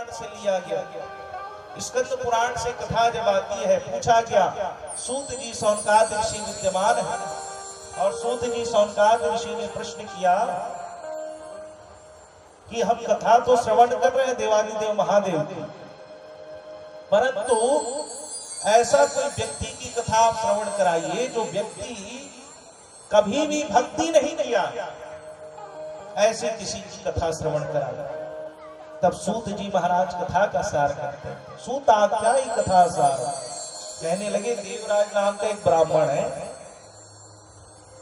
पुराण से लिया गया। स्कंद पुराण से कथा जब आती है, पूछा गया, सूत जी सौनकाद ऋषि विद्यमान है और सूत जी सौनकाद ऋषि ने प्रश्न किया कि हम कथा तो श्रवण कर रहे हैं देवादिदेव महादेव की, परंतु ऐसा कोई व्यक्ति की कथा आप श्रवण कराइए जो व्यक्ति कभी भी भक्ति नहीं किया, ऐसे किसी की कथा श्रवण कराइए। तब सूत जी महाराज कथा का सार करते हैं। सूत क्या ही कथा सार, कहने लगे देवराज नाम का एक ब्राह्मण है,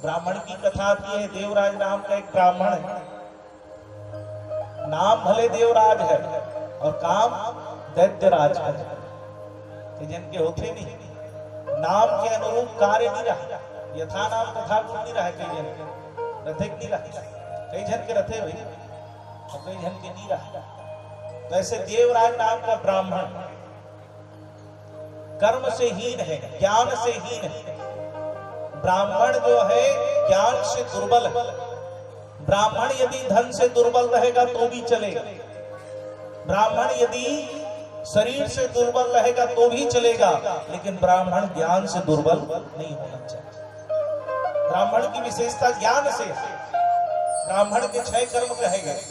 ब्राह्मण की कथा आती है। देवराज नाम का एक ब्राह्मण है, नाम भले देवराज है और काम दैत्यराज है, जिनके होते नहीं, नाम के अनुरूप कार्य नहीं रहा, यथा नाम तथा गुण नहीं रहा। कई जन के रथे नहीं रहा, कई जन के रथे भाई और कई जन के नहीं रहा। तो ऐसे देवराज नाम का ब्राह्मण कर्म से हीन है, ज्ञान से हीन है। ब्राह्मण जो है ज्ञान से दुर्बल है। ब्राह्मण यदि धन से दुर्बल रहेगा तो भी चलेगा, ब्राह्मण यदि शरीर से दुर्बल रहेगा तो भी चलेगा, लेकिन ब्राह्मण ज्ञान से दुर्बल नहीं होना चाहिए। ब्राह्मण की विशेषता ज्ञान से है। ब्राह्मण के 6 कर्म कहे गए,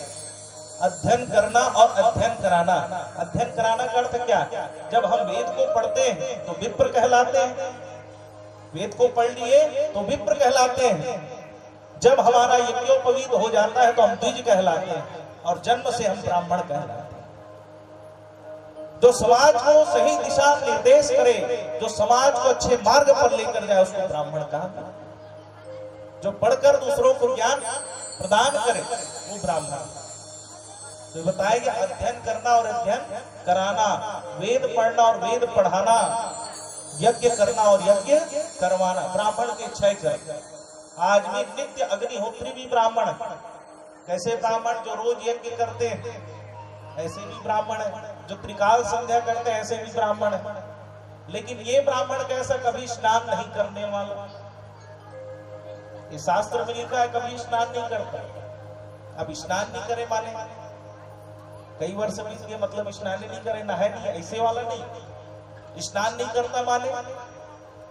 अध्ययन करना और अध्ययन कराना। अध्ययन कराना का अर्थ क्या? जब हम वेद को पढ़ते हैं तो विप्र कहलाते हैं, वेद को पढ़ लिए तो विप्र कहलाते हैं। जब हमारा यज्ञोपवीत हो जाता है तो हम द्विज कहलाते हैं और जन्म से हम ब्राह्मण कहलाते हैं। जो समाज को सही दिशा निर्देश करे, जो समाज को अच्छे मार्ग पर लेकर जाए, उसको ब्राह्मण कहा। जो पढ़कर दूसरों को ज्ञान प्रदान करे वो ब्राह्मण। तो बताएगा अध्ययन करना और अध्ययन कराना, वेद पढ़ना और वेद पढ़ाना, यज्ञ करना और यज्ञ करवाना, ब्राह्मण के 6 कर्म। आज भी नित्य अग्निहोत्री भी ब्राह्मण है। कैसे ब्राह्मण? जो रोज यज्ञ करते हैं ऐसे भी ब्राह्मण है, जो त्रिकाल संध्या करते हैं ऐसे भी ब्राह्मण है। लेकिन ये ब्राह्मण कैसा? कभी स्नान नहीं करने वाला। ये शास्त्र में लिखा है कभी स्नान नहीं करता। अब स्नान नहीं करे माने कई वर्ष बीत गए, मतलब स्नान नहीं करे, नहाए नहीं, ऐसे वाला नहीं। स्नान नहीं करता माने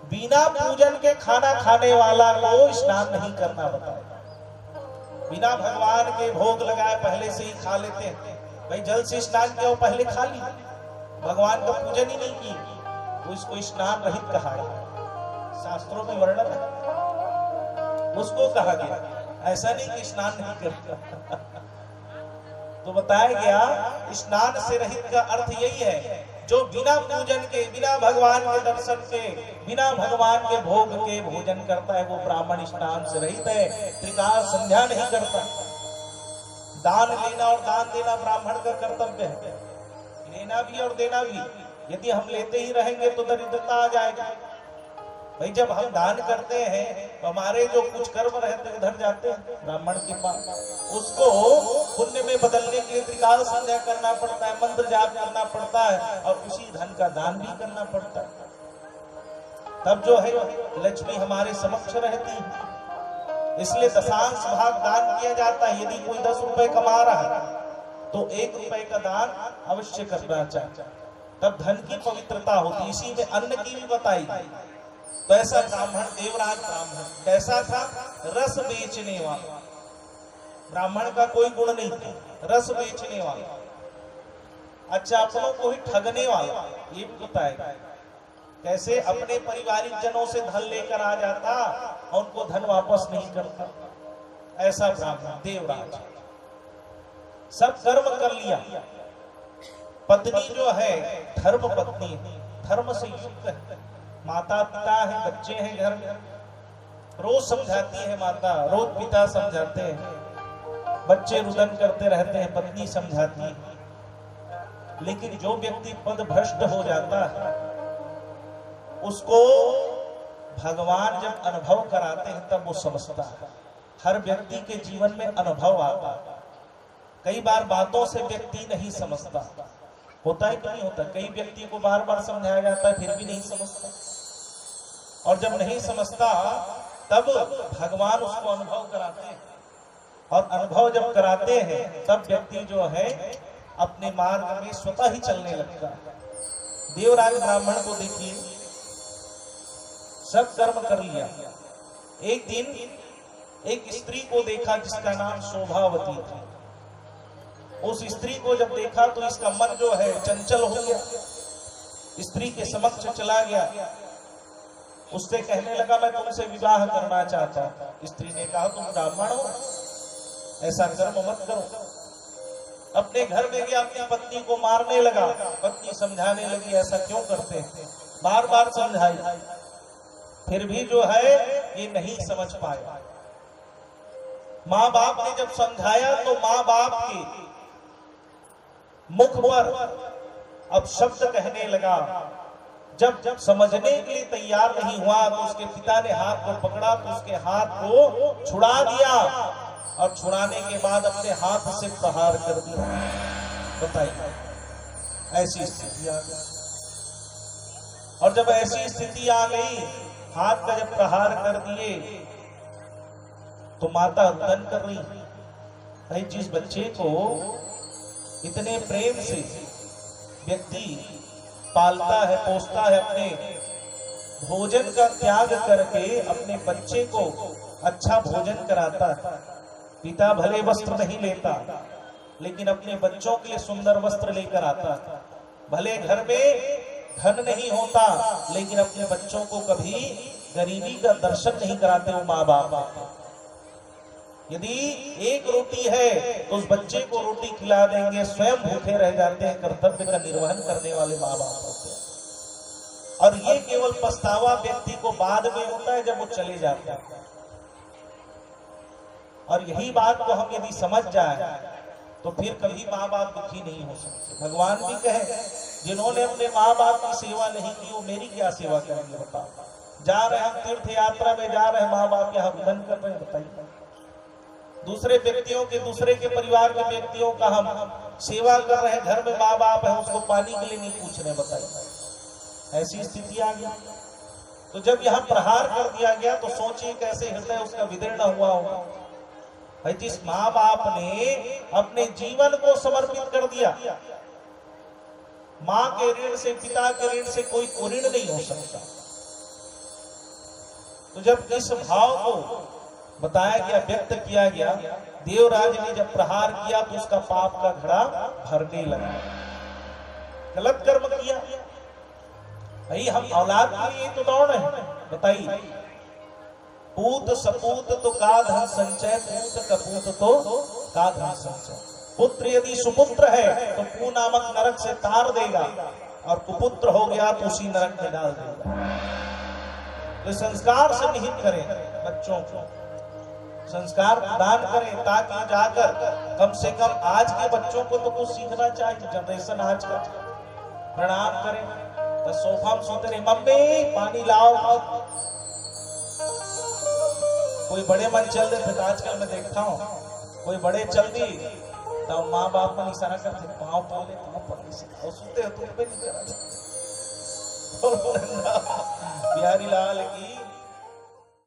बिना पूजन के खाना खाने वाला को स्नान नहीं करना बताया। बिना भगवान के भोग लगाए पहले से ही खा लेते हैं। भाई जल से स्नान किया हो, पहले खा ली, भगवान का पूजन ही नहीं की तो इसको स्नान रहित कहा है। शास्त्रों में वर्णन है, उसको कहा गया। ऐसा नहीं कि स्नान नहीं करता। तो बताया गया स्नान से रहित का अर्थ यही है, जो बिना पूजन के, बिना भगवान के दर्शन के, बिना भगवान के भोग के भोजन करता है वो ब्राह्मण स्नान से रहित है, त्रिकाल संध्या नहीं करता। दान लेना और दान देना ब्राह्मण का कर्तव्य है, लेना भी और देना भी। यदि हम लेते ही रहेंगे तो दरिद्रता आ जाएगी। भाई जब हम दान करते हैं तो हमारे जो कुछ कर्म रहते हैं उधर जाते हैं ब्राह्मण के पास, उसको पुण्य में बदलने के लिए त्रिकाल संध्या करना पड़ता है, मंत्र जाप करना पड़ता है और उसी धन का दान भी करना पड़ता है। तब जो है लक्ष्मी हमारे समक्ष रहती है। इसलिए दशांश भाग दान किया जाता है। यदि कोई 10 रुपए कमा रहा है तो 1 रुपए का दान अवश्य करना चाहिए, तब धन की पवित्रता होती। इसी में अन्न की भी बताई। तो ऐसा ब्राह्मण देवराज ब्राह्मण कैसा था? रस बेचने वाला। ब्राह्मण का कोई गुण नहीं था, रस बेचने वाला। अच्छा, अपनों को ही ठगने वाला। ये भी बताएगा कैसे अपने पारिवारिक जनों से धन लेकर आ जाता और उनको धन वापस नहीं करता। ऐसा ब्राह्मण देवराज। सब कर्म कर लिया। पत्नी जो है धर्म पत्नी, धर्म से युक्त है। माता पिता है, बच्चे हैं घर में, रोज समझाती है माता, रोज पिता समझाते हैं, बच्चे रुदन करते रहते हैं, पत्नी समझाती है। लेकिन जो व्यक्ति पद भ्रष्ट हो जाता है उसको भगवान जब अनुभव कराते हैं तब वो समझता है। हर व्यक्ति के जीवन में अनुभव आता है। कई बार बातों से व्यक्ति नहीं समझता, होता है कि नहीं होता? कई व्यक्ति को बार बार समझाया जाता है फिर भी नहीं समझता, और जब नहीं समझता तब भगवान उसको अनुभव कराते हैं। और अनुभव जब कराते हैं तब व्यक्ति जो है अपने मार्ग में स्वतः ही चलने लगता है। देवराज ब्राह्मण को देखिए, सब कर्म कर लिया। एक दिन एक स्त्री को देखा जिसका नाम शोभावती थी। उस स्त्री को जब देखा तो इसका मन जो है चंचल हो गया, स्त्री के समक्ष चला गया, उससे कहने लगा मैं तुमसे विवाह करना चाहता हूं। स्त्री ने कहा तुम ब्राह्मण हो, ऐसा कर्म मत करो। अपने घर में गया, अपनी पत्नी को मारने लगा। पत्नी समझाने लगी ऐसा क्यों करते हैं, बार बार समझाई, फिर भी जो है ये नहीं समझ पाया। माँ बाप ने जब समझाया तो माँ बाप के मुख पर अब शब्द कहने लगा। जब समझने के लिए तैयार नहीं हुआ तो उसके पिता ने हाथ को पकड़ा, तो उसके हाथ को छुड़ा दिया और छुड़ाने के बाद अपने हाथ से प्रहार कर दिया। बताइए, ऐसी स्थिति आ गई। और जब ऐसी स्थिति आ गई, हाथ का जब प्रहार कर दिए तो माता रुदन कर रही। भाई जिस बच्चे को इतने प्रेम से व्यक्ति पालता है, पोसता है, अपने भोजन का त्याग करके अपने बच्चे को अच्छा भोजन कराता है। पिता भले वस्त्र नहीं लेता लेकिन अपने बच्चों के लिए सुंदर वस्त्र लेकर आता है। भले घर में धन नहीं होता लेकिन अपने बच्चों को कभी गरीबी का दर्शन नहीं कराते वो माँ बाप। यदि एक रोटी है तो उस बच्चे को रोटी खिला देंगे, स्वयं भूखे रह जाते हैं। कर्तव्य का निर्वहन करने वाले माँ बाप होते हैं। और ये केवल पछतावा व्यक्ति को बाद में होता है जब वो चले जाते हैं। और यही बात को हम यदि समझ जाए तो फिर कभी माँ बाप दुखी नहीं हो सकते। भगवान भी कहे जिन्होंने अपने माँ बाप की सेवा नहीं की वो मेरी क्या सेवा करेंगे, बताओ। जा रहे हम तीर्थ यात्रा में, जा रहे माँ बाप के हम धन कर रहे हैं, बताइए। दूसरे व्यक्तियों के, दूसरे के परिवार के व्यक्तियों का हम सेवा कर रहे हैं, घर में माँ बाप है उसको पानी के लिए नहीं पूछ रहे, बताइए। ऐसी स्थिति आ गई। तो जब यहाँ प्रहार कर दिया गया तो सोचिए कैसे हृदय उसका विदीर्ण हुआ होगा। भाई जिस माँ बाप ने अपने जीवन को समर्पित कर दिया, माँ के ऋण से, पिता के ऋण से कोई ऋण नहीं हो सकता। तो जब इस भाव को बताया गया, व्यक्त किया गया, देवराज ने जब प्रहार किया तो उसका पाप का घड़ा भरने लगा। गलत कर्म किया। भाई हम औलाद के लिए तो दौड़ रहे हैं, बताइए। पूत सपूत तो का धन संचय, पूत कपूत तो का धन संचय। पुत्र यदि सुपुत्र है तो पू नामक नरक से तार देगा, और कुपुत्र हो गया तो उसी नरक में डाल देगा। तो संस्कार से निहित करें बच्चों को, संस्कार प्रदान करें ताकि जाकर कम से कम आज के बच्चों को तो कुछ सीखना चाहिए। जनरेशन आज का प्रणाम करें तो सोफा में सोते रहे, मम्मी पानी लाओ। कोई बड़े मन चल रहे थे, आजकल मैं देखता हूँ कोई बड़े चल दी तो माँ बाप में इशारा करते, पाँव पाले, पाँव पाले से और सुनते हो तुम पे नहीं करा। बिहारी लाल की